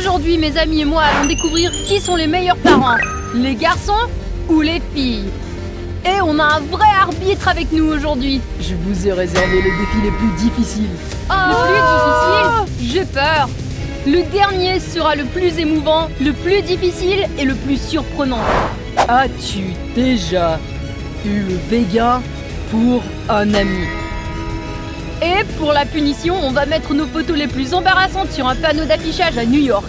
Aujourd'hui, mes amis et moi allons découvrir qui sont les meilleurs parents, les garçons ou les filles. Et on a un vrai arbitre avec nous aujourd'hui. Je vous ai réservé les défis les plus difficiles. Le plus difficile? J'ai peur. Le dernier sera le plus émouvant, le plus difficile et le plus surprenant. As-tu déjà eu le béguin pour un ami? Et pour la punition, on va mettre nos photos les plus embarrassantes sur un panneau d'affichage à New York.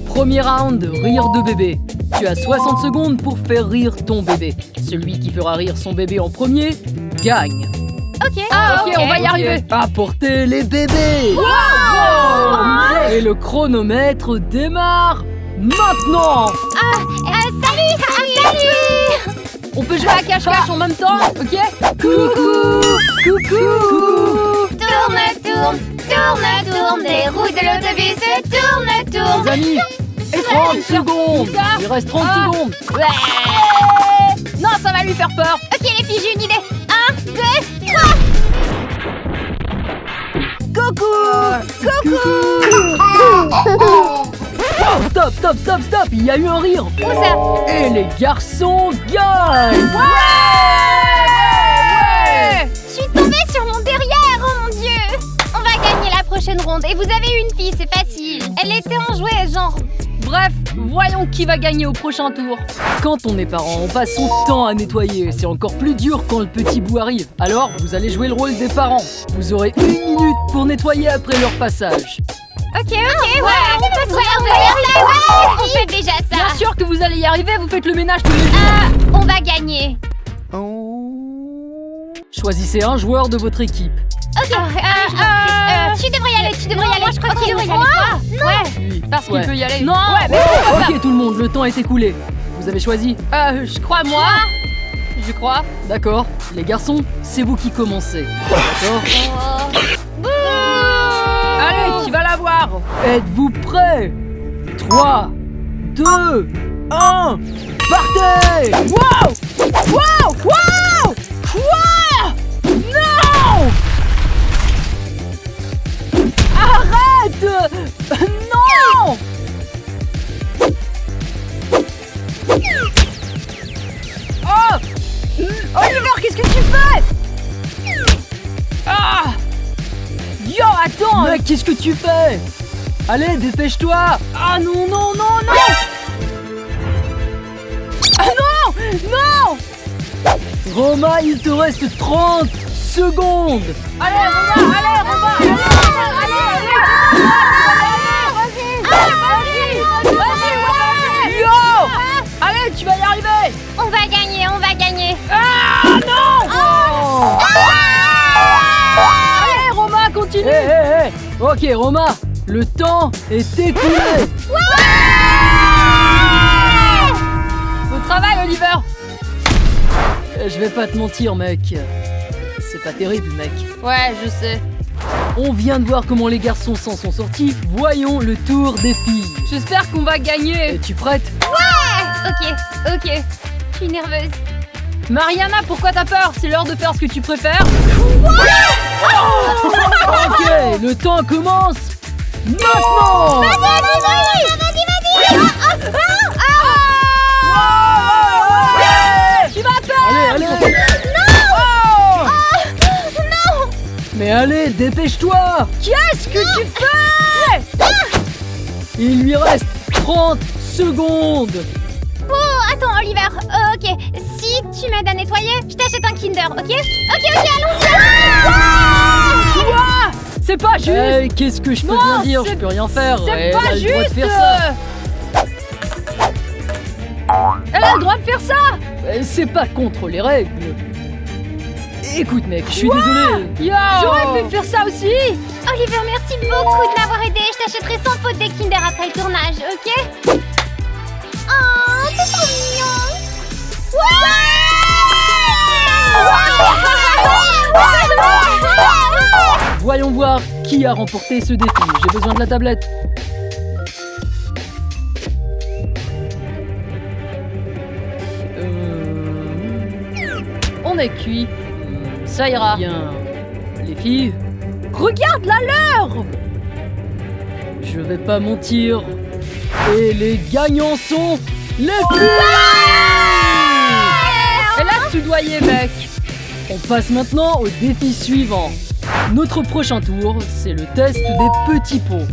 Premier round, rire de bébé. Tu as 60 secondes pour faire rire ton bébé. Celui qui fera rire son bébé en premier gagne. Ok, on va y arriver. Apportez les bébés. Wow. Et le chronomètre démarre maintenant. Salut. On peut jouer à cache-cache en même temps, ok? Coucou. Tourne, les roues de l'autobus tournent. Les amis, 30 secondes. Il reste 30 secondes. Non, ça va lui faire peur. Ok les filles, j'ai une idée. 1, 2, 3. Stop. Il y a eu un rire. Où ça? Et les garçons gagnent. Ouais. Je suis tombée sur mon derrière, oh mon dieu. On va gagner la prochaine ronde. Et vous avez une fille, c'est facile. Elle était en jouet, genre... Bref, voyons qui va gagner au prochain tour. Quand on est parent, on passe son temps à nettoyer. C'est encore plus dur quand le petit bout arrive. Alors, vous allez jouer le rôle des parents. Vous aurez 1 minute pour nettoyer après leur passage. Ok, ouais. On fait déjà ça. Bien sûr que vous allez y arriver, vous faites le ménage tous les jours. On va gagner. Choisissez un joueur de votre équipe. Ok, tu devrais y aller, Moi, je crois qu'il devrait y aller. Lui. Parce qu'il peut y aller. Non. Ouais, mais pourquoi pas? Ok tout le monde, le temps est écoulé. Vous avez choisi? Je crois moi. Je crois. D'accord. Les garçons, c'est vous qui commencez. D'accord? Allez, tu vas la voir. Êtes-vous prêts? 3, 2, 1, partez! Wow! Quoi? Non! Arrête! Non! Oliver, qu'est-ce que tu fais? Yo, attends! Mec, qu'est-ce que tu fais? Allez, dépêche-toi! Ah non! Ah non! Roma, il te reste 30 secondes! Allez, Romain! Vas-y! Yo! Allez, tu vas y arriver! On va gagner. Ah non! Allez, Romain, continue! Hé! Ok, Roma, le temps est écoulé! Bon travail, Oliver! Je vais pas te mentir, mec. C'est pas terrible, mec. Ouais, je sais. On vient de voir comment les garçons s'en sont sortis. Voyons le tour des filles. J'espère qu'on va gagner. Es-tu prête? Ok. Je suis nerveuse. Mariana, pourquoi t'as peur? C'est l'heure de faire ce que tu préfères. Ok, le temps commence maintenant. Tu vas perdre. Allez. Non. Mais allez, dépêche-toi. Qu'est-ce que tu fais? Il lui reste 30 secondes. Oh, attends, Oliver. Ok, si tu m'aides à nettoyer, je t'achète un Kinder, ok? Ok, allons-y. Quoi? C'est pas juste. Hey, qu'est-ce que je peux Non, bien dire? Je c'est- peux rien faire. C'est Elle pas a le droit de juste. faire ça. Elle a le droit de faire ça. C'est pas contre les règles. Écoute, mec, je suis désolé. Yo. J'aurais pu faire ça aussi. Oliver, merci beaucoup de m'avoir aidé. Je t'achèterai sans faute des Kinder après le tournage, ok? Oh, c'est trop mignon. Voyons voir qui a remporté ce défi. J'ai besoin de la tablette. On est cuit. Ça ira. Bien. Les filles, Regarde la l'heure. je vais pas mentir, Et les gagnants sont les filles. Elle a soudoyé, mec. On passe maintenant au défi suivant. Notre prochain tour, c'est le test des petits pots.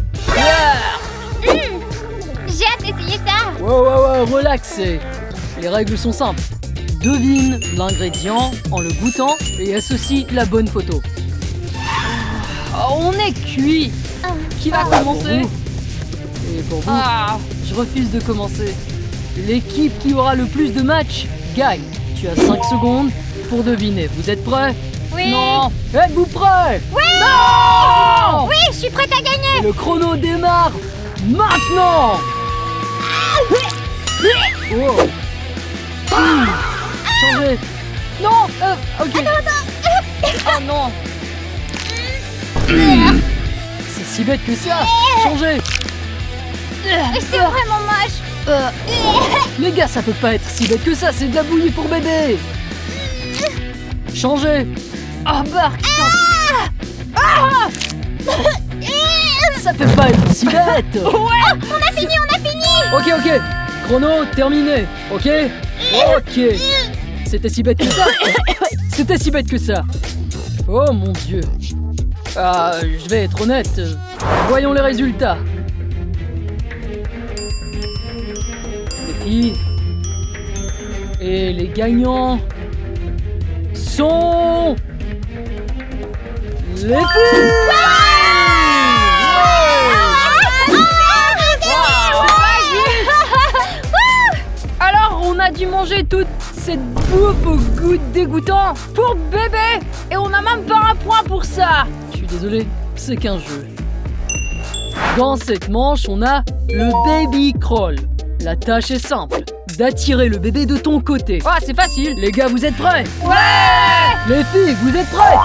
J'ai hâte d'essayer ça. Wow, relaxez. Les règles sont simples. Devine l'ingrédient en le goûtant et associe la bonne photo. Oh, on est cuit. Qui va commencer? Et pour vous, Ah, je refuse de commencer. L'équipe qui aura le plus de matchs gagne. Tu as 5 secondes pour deviner. Vous êtes prêts? Oui. non. Êtes-vous prêts? Oui. Non. Oui, je suis prête à gagner. Le chrono démarre maintenant. Oh. Changez. Non. Ok. Oh non. C'est si bête que ça. Changez. C'est vraiment moche. Les gars, ça peut pas être si bête que ça. C'est de la bouillie pour bébé. Changez. Ah, Bark. Ça peut pas être si bête. On a fini. Ok. Chrono terminé. Ok. C'était si bête que ça. C'était si bête que ça. Oh mon Dieu. Je vais être honnête. Voyons les résultats. Les filles. Et les gagnants sont les filles. Alors, on a dû manger toute cette bouffe au goût dégoûtant pour bébé. Et on n'a même pas un point pour ça. Je suis désolé, c'est qu'un jeu. Dans cette manche, on a le baby crawl. La tâche est simple, d'attirer le bébé de ton côté. Ah, c'est facile. Les gars, vous êtes prêts? Ouais. Les filles, vous êtes prêtes?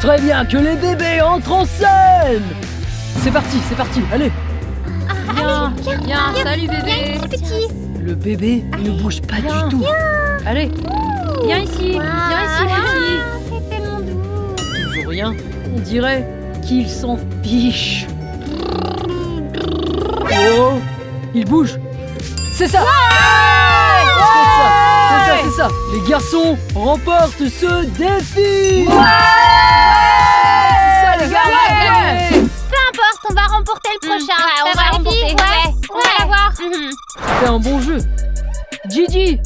Très bien, que les bébés entrent en scène. C'est parti, allez. Viens. Salut, bébé. Viens, petit. Le bébé ne bouge pas Viens. du tout. Allez. Viens ici. Viens ici, mon petit. C'est tellement doux. Toujours rien. On dirait qu'il s'en fiche. Oh, il bouge. C'est ça. C'est ça. Les garçons remportent ce défi. C'est ça, les gars. Ouais. Peu importe, on va remporter le prochain. Ouais, on Ça va les remporter. filles? Ouais, on va l'avoir. C'était un bon jeu. Gigi,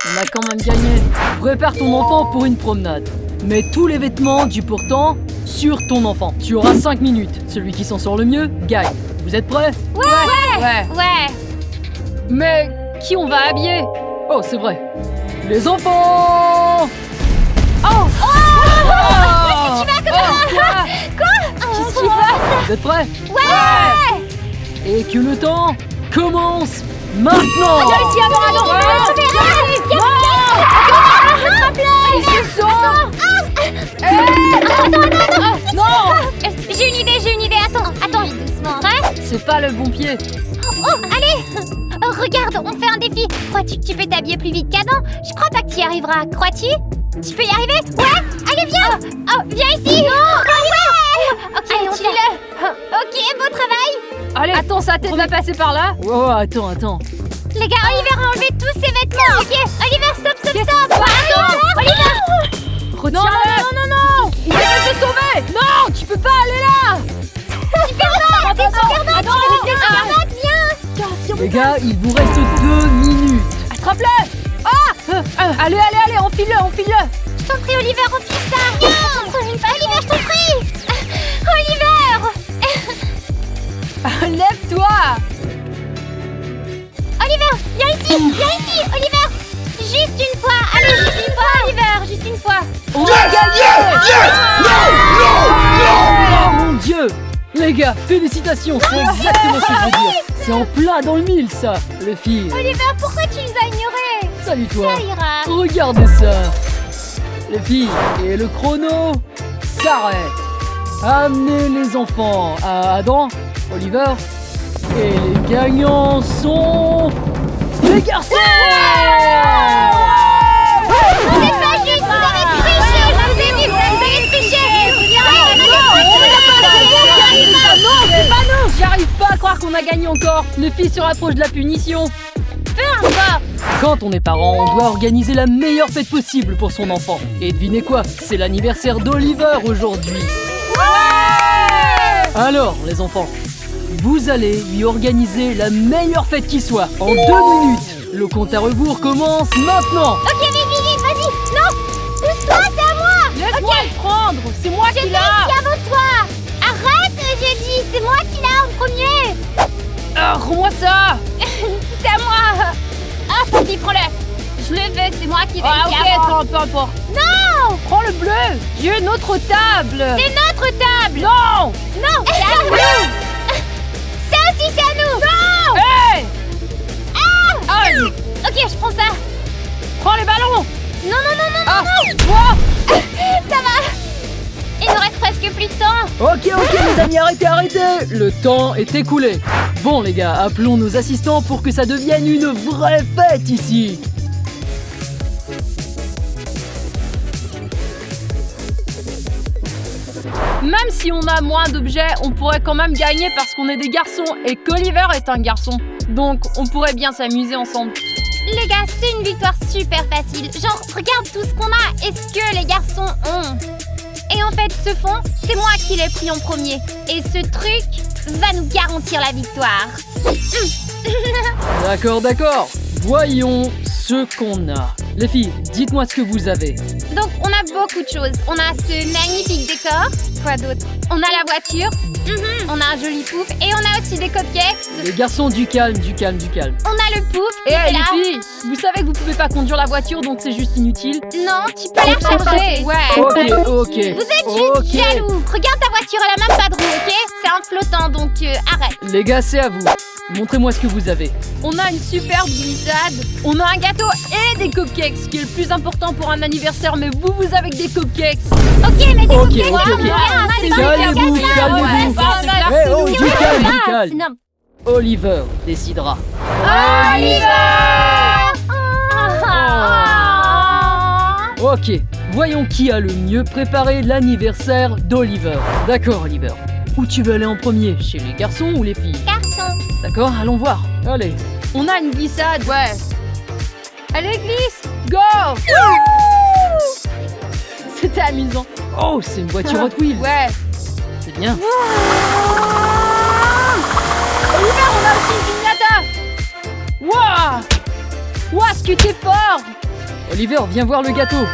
on a quand même gagné. Prépare ton enfant pour une promenade. Mets tous les vêtements du portant sur ton enfant. Tu auras 5 minutes. Celui qui s'en sort le mieux gagne. Vous êtes prêts? Ouais. Ouais. Mais qui on va habiller? Oh, c'est vrai. Les enfants! Oh. Tu vas comme ça? Qu'est-ce qu'il fait? Vous êtes prêts? Ouais. Et que le temps commence maintenant! Viens ici, attends. Il se sort. Non. J'ai une idée. Attends. Doucement. Prêt? C'est pas le bon pied. Oh, allez. Oh, regarde, on fait un défi. Crois-tu que tu peux t'habiller plus vite qu'Adam? Je crois pas que tu y arriveras. Crois-tu? Tu peux y arriver? Ouais. Allez, viens. Oh, viens ici. Ouais. Ok, allez, on tue-le. Ok, beau travail. Allez. Attends, sa tête va passer par là. Oh, attends. Les gars, Oliver a enlevé tous ses vêtements. Ok, Oliver, stop. Attends, Oliver. Retiens-le. Non. Il va se sauver. Non, tu peux pas aller là. Super note, viens. Les gars, il vous reste 2 minutes. Attrape-le. Allez, enfile-le. Je t'en prie, Oliver, enfile ça. Viens. Oliver, je t'en prie. Oliver. Lève-toi. Oliver, viens ici, Oliver. Juste une fois. Allez, juste une fois, Oliver, juste une fois. On a gagné! Oh mon Dieu! Les gars, félicitations, c'est exactement ce que je veux dire. C'est en plein dans le mille, ça, les filles. Oliver, pourquoi tu nous as ignorés? Salut toi. Ça ira. Regardez ça. Les filles, et le chrono s'arrête. Amenez les enfants à Adam, Oliver, et les gagnants sont les garçons. C'est pas juste, vous avez triché. Non, c'est pas nous. J'y arrive pas. pas croire qu'on a gagné encore. Les filles se rapprochent de la punition. Peu importe. Quand on est parent, on doit organiser la meilleure fête possible pour son enfant. Et devinez quoi? C'est l'anniversaire d'Oliver aujourd'hui. Alors, les enfants, vous allez lui organiser la meilleure fête qui soit. En 2 minutes. Le compte à rebours commence maintenant. Ok, vite, vas-y. Non, pousse-toi, c'est à moi. Laisse-moi le prendre. C'est moi Je qui l'ai l'a. ici avant toi. Arrête, j'ai dit, c'est moi qui l'a en premier. Ah, rends-moi ça. C'est à moi. Ah, tant pis, prends-le. Je le veux, c'est moi qui l'ai Ah, ici avant. ok, peu importe. Non, Prends le bleu. J'ai une autre table. c'est notre table. Non. Non, c'est à nous. Ça aussi, c'est à nous. Non. Hey. Aïe. Ok, je prends ça. Prends les ballons. Non, Ah, moi. ça va. Il nous reste presque plus de temps. Ok, les amis, arrêtez. Le temps est écoulé. Bon, les gars, appelons nos assistants pour que ça devienne une vraie fête ici. Même si on a moins d'objets, on pourrait quand même gagner parce qu'on est des garçons et qu'Oliver est un garçon. Donc, on pourrait bien s'amuser ensemble. Les gars, c'est une victoire super facile. Genre, regarde tout ce qu'on a et ce que les garçons ont. Et en fait, ce fond, c'est moi qui l'ai pris en premier. Et ce truc va nous garantir la victoire. D'accord. Voyons ce qu'on a. Les filles, dites-moi ce que vous avez. Donc, on a beaucoup de choses. On a ce magnifique décor. Quoi d'autre? On a la voiture. On a un joli pouf. Et on a aussi des cupcakes. Les garçons, du calme. On a le pouf. Et qui est les là. filles, vous savez que vous pouvez pas conduire la voiture, donc c'est juste inutile. Non, tu peux la recharger. Ouais. Ok. Vous êtes juste jaloux. Regarde ta voiture, elle a même pas de roue, ok? C'est un flottant, donc arrête. Les gars, c'est à vous. Montrez-moi ce que vous avez. On a une superbe glissade, on a un gâteau et des cupcakes, ce qui est le plus important pour un anniversaire, mais vous avez que des cupcakes. Ok, mais des Ok. cupcakes, regarde, c'est Calmez-vous. Ouais, c'est clair. Eh oh, du calme. c'est énorme. Oliver décidera. Oliver! Ok, voyons qui a le mieux préparé l'anniversaire d'Oliver. D'accord, Oliver. Où tu veux aller en premier? Chez les garçons ou les filles? Garçon. D'accord, allons voir. Allez. On a une glissade, ouais. Allez, glisse. Go. C'était amusant. Oh, c'est une voiture Hot Wheels. Ouais. C'est bien. Oliver, on a aussi une piñata. Waouh, ce que t'es fort. Oliver, viens voir le gâteau.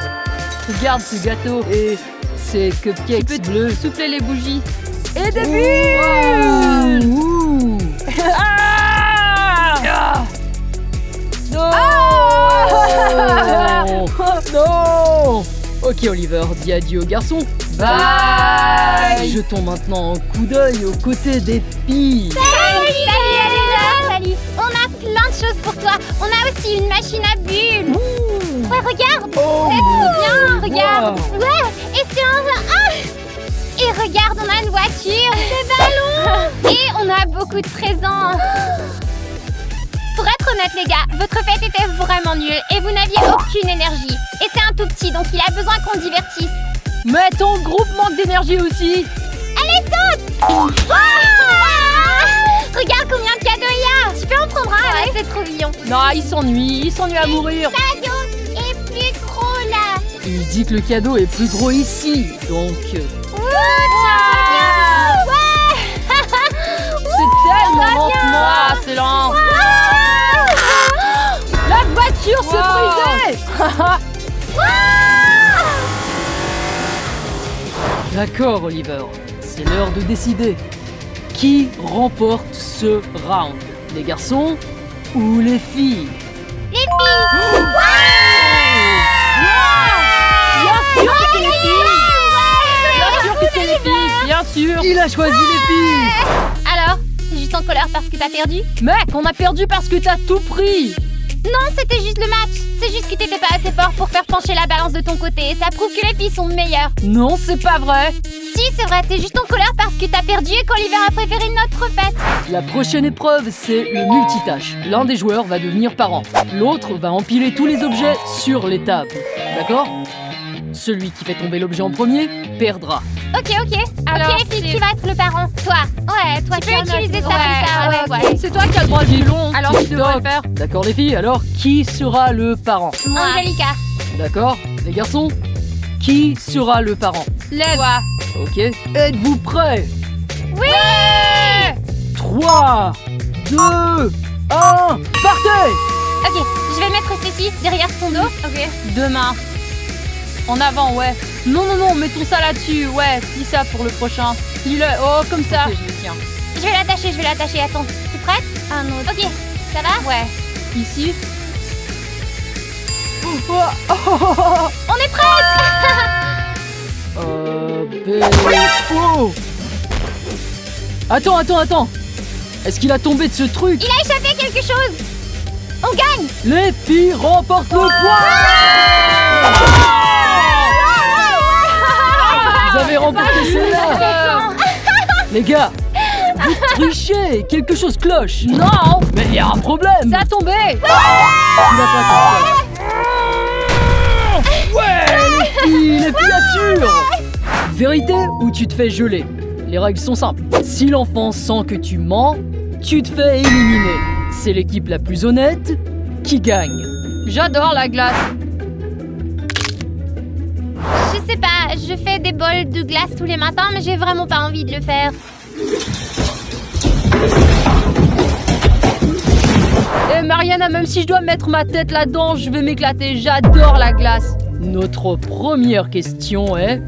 Regarde ce gâteau et ces cupcakes bleus. Souffler les bougies. Et des bulles. Ouh. Ah. Non. Ah. Non. Ok, Oliver, dis adieu aux garçons. Bye. Jetons maintenant un coup d'œil aux côtés des filles. Salut. On a plein de choses pour toi. On a aussi une machine à bulles. Ouais, regarde. Oh, C'est trop bien, regarde. wow. Ouais, et c'est un... Et regarde, on a une voiture, des ballons. Et on a beaucoup de présents. Pour être honnête, les gars, votre fête était vraiment nulle et vous n'aviez aucune énergie. Et c'est un tout petit, donc il a besoin qu'on le divertisse. Mais ton groupe manque d'énergie aussi. Allez, saute. Regarde combien de cadeaux il y a. Tu peux en prendre un, ouais, c'est trop mignon. Non, il s'ennuie à mourir. Le cadeau est plus gros là. Il dit que le cadeau est plus gros ici, donc... C'est tellement lentement. Ah, c'est lent. La voiture se brisait. D'accord, Oliver. C'est l'heure de décider. Qui remporte ce round? Les garçons ou les filles? Les filles. Bien sûr que c'est les filles. Bien sûr que c'est les filles. Bien sûr. Il a choisi les filles. Alors, t'es juste en colère parce que t'as perdu? Mec, on a perdu parce que t'as tout pris. Non, c'était juste le match. C'est juste que t'étais pas assez fort pour faire pencher la balance de ton côté. Ça prouve que les filles sont meilleures. Non, c'est pas vrai. Si, c'est vrai, t'es juste en colère parce que t'as perdu et qu'Oliver a préféré notre fête. La prochaine épreuve, c'est le multitâche. L'un des joueurs va devenir parent. L'autre va empiler tous les objets sur les tables. D'accord? Celui qui fait tomber l'objet en premier perdra. Ok. Alors, Ok, les filles, qui va être le parent? Toi. Ouais, toi, tu peux utiliser ça comme ça. Ouais. C'est toi qui as le droit du long, alors tu devrais le faire. D'accord les filles, alors qui sera le parent? Moi. Angelica. D'accord, les garçons? Qui sera le parent? Toi. Ok, êtes-vous prêts? Oui! 3, 2, 1, partez! Ok, je vais mettre ceci derrière ton dos. Ok. Deux mains. En avant, ouais. Non, mettons ça là-dessus. Ouais, plie ça pour le prochain. Plie-le. Oh, comme ça. Ok, je le tiens. Je vais l'attacher. Attends, tu es prête? Un autre. Ok, ça va? Ouais. Ici. On est prête! Oh! Attends! Est-ce qu'il a tombé de ce truc? Il a échappé quelque chose! On gagne! Les filles remportent le point! Vous avez remporté celle-là! Les gars, vous trichez! Quelque chose cloche! Non! Mais il y a un problème! Ça a tombé! Tu l'as pas comme ça! Ouais! Les filles assurent! Vérité ou tu te fais geler? Les règles sont simples. Si l'enfant sent que tu mens, tu te fais éliminer. C'est l'équipe la plus honnête qui gagne. J'adore la glace. Je sais pas, je fais des bols de glace tous les matins, mais j'ai vraiment pas envie de le faire. Et Mariana, même si je dois mettre ma tête là-dedans, je vais m'éclater. J'adore la glace. Notre première question est: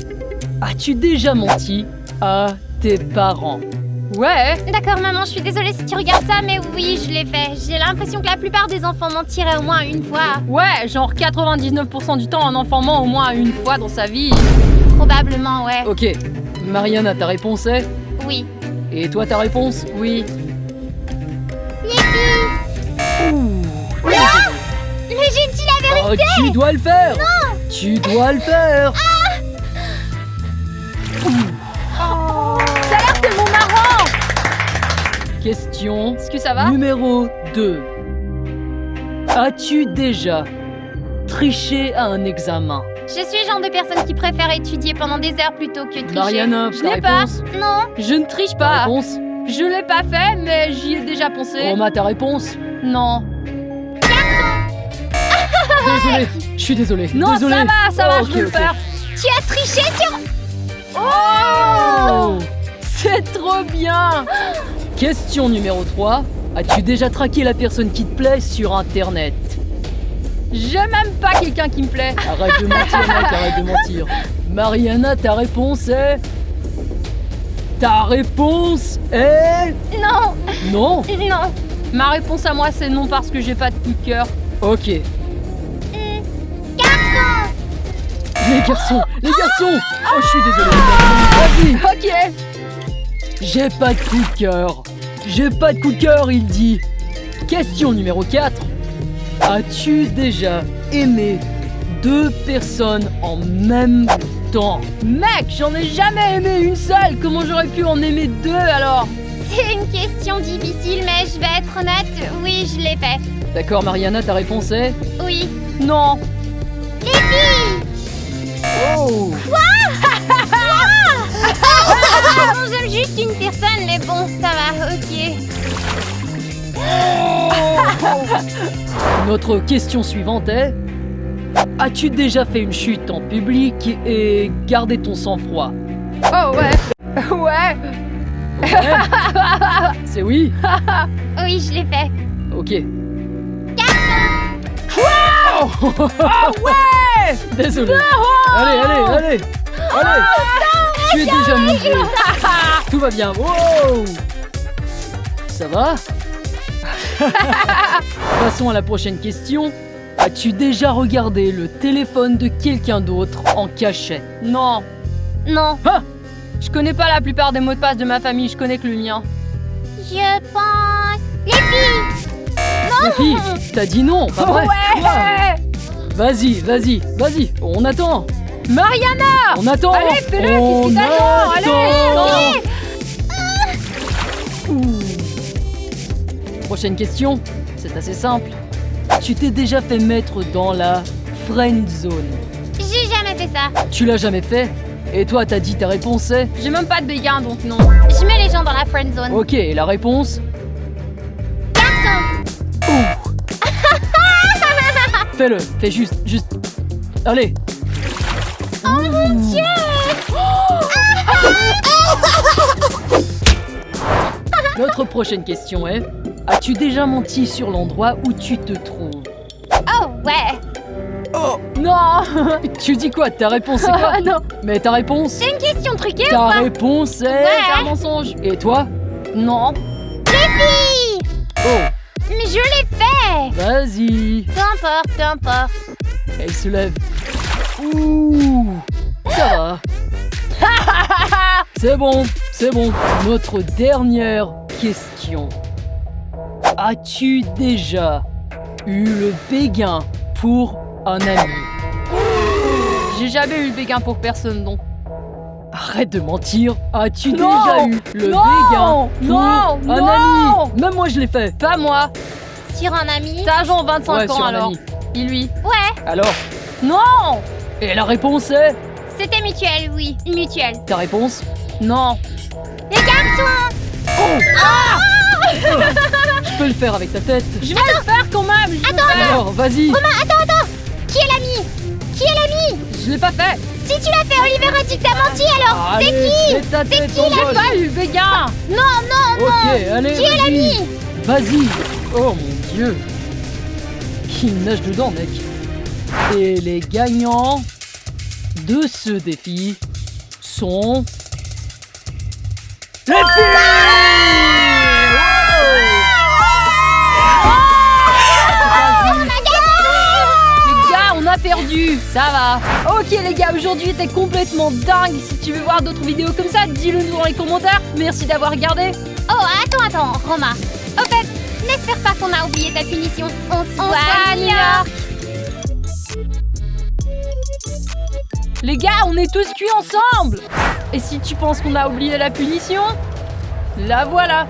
as-tu déjà menti à tes parents? Ouais. D'accord, maman, je suis désolée si tu regardes ça, mais oui, je l'ai fait. J'ai l'impression que la plupart des enfants mentiraient au moins une fois. Ouais, genre 99% du temps, un enfant ment au moins une fois dans sa vie. Probablement, ouais. Ok, Mariana, ta réponse est? Oui. Et toi, ta réponse? Oui. Mais j'ai dit la vérité! Tu dois le faire! Non! Tu dois le faire! Ça a l'air tellement marrant! Question Est-ce que ça va? numéro 2. As-tu déjà triché à un examen? Je suis le genre de personne qui préfère étudier pendant des heures plutôt que tricher. Mariana, Je ta l'ai pas. réponse? Non. Je ne triche Ta pas. réponse? Je l'ai pas fait, mais j'y ai déjà pensé. Roma, ta réponse? Non. Désolé, je suis désolé. Non, désolé. ça va, Oh, je vais le ok. faire. Tu as triché sur... Oh! C'est trop bien. Question numéro 3. As-tu déjà traqué la personne qui te plaît sur internet? J'aime même pas quelqu'un qui me plaît. Arrête de mentir, mec, arrête de mentir. Mariana, ta réponse est... Ta réponse est... Non. Non? Non. Ma réponse à moi, c'est non parce que j'ai pas de coup de cœur. Ok. Garçon. Les garçons! Oh, je suis désolé, les garçons. Vas-y! Ok. J'ai pas de coup de cœur. J'ai pas de coup de cœur, il dit. Question numéro 4. As-tu déjà aimé 2 personnes en même temps? Mec, j'en ai jamais aimé une seule. Comment j'aurais pu en aimer 2 alors? C'est une question difficile, mais je vais être honnête. Oui, je l'ai fait. D'accord, Mariana, ta réponse est... Oui. Non. Les filles. Oh! Non, j'aime juste une personne, mais bon, ça va, ok. Notre question suivante est... As-tu déjà fait une chute en public et gardé ton sang-froid? Oh ouais. Ouais. Ouais. C'est oui? Oui, je l'ai fait. Ok. Oh ouais. Désolé. Allez. Tu es déjà mouillé. Tout va bien. Wow. Ça va? Passons à la prochaine question. As-tu déjà regardé le téléphone de quelqu'un d'autre en cachette? Non. Non. Je connais pas la plupart des mots de passe de ma famille, je connais que le mien. Je pense... Les filles. Les filles, t'as dit non, pas vrai? Ouais. Vas-y, on attend. Mariana. On attend. Allez, fais-le, On qu'est-ce qui t'attend? Allez, attend. Ouh. Prochaine question, c'est assez simple. Tu t'es déjà fait mettre dans la friend zone? J'ai jamais fait ça. Tu l'as jamais fait? Et toi, t'as dit ta réponse c'est? J'ai même pas de béguin, donc non. Je mets les gens dans la friend zone. Ok, et la réponse? Garçon. Fais-le, fais juste. Allez. Oh mon Dieu. Notre prochaine question est: as-tu déjà menti sur l'endroit où tu te trouves? Oh ouais. Non. Tu dis quoi? Ta réponse c'est quoi? Non. Mais ta réponse? C'est une question truquée ou Ta pas? réponse c'est? C'est un mensonge. Et toi? Non. Oh, Mais je l'ai fait. vas-y. Peu importe. Elle se lève. Ouh, ça va. C'est bon. Notre dernière question. As-tu déjà eu le béguin pour un ami? J'ai jamais eu le béguin pour personne, donc. Arrête de mentir. As-tu Non. déjà eu le Non. béguin pour Non. un Non. ami? Même moi je l'ai fait. Pas moi. Sur un ami. T'as genre 25 Ouais, ans sur un alors. ami. Et lui. Ouais. Alors? Non. Et la réponse est? C'était mutuel, oui. Mutuel. Ta réponse? Non. Les garçons. Je peux le faire avec ta tête. Je vais le faire quand même. Alors, vas-y. Attends. Qui est l'ami? Je l'ai pas fait. Si tu l'as fait, Oliver a dit que t'as menti alors. Allez, mets ta tête en J'ai vol. pas eu le béguin. Non. Ok, allez, Qui est vas-y. l'ami? Vas-y. Oh mon Dieu. Qui nage dedans, mec. Et les gagnants de ce défi sont... les filles. Les gars, on a perdu. Ça va. Ok les gars, aujourd'hui était complètement dingue. Si tu veux voir d'autres vidéos comme ça, dis-le nous dans les commentaires. Merci d'avoir regardé. Oh, attends, Romain. Au fait, n'espère pas qu'on a oublié ta punition. On se voit à New York. Les gars, on est tous cuits ensemble. Et si tu penses qu'on a oublié la punition, la voilà.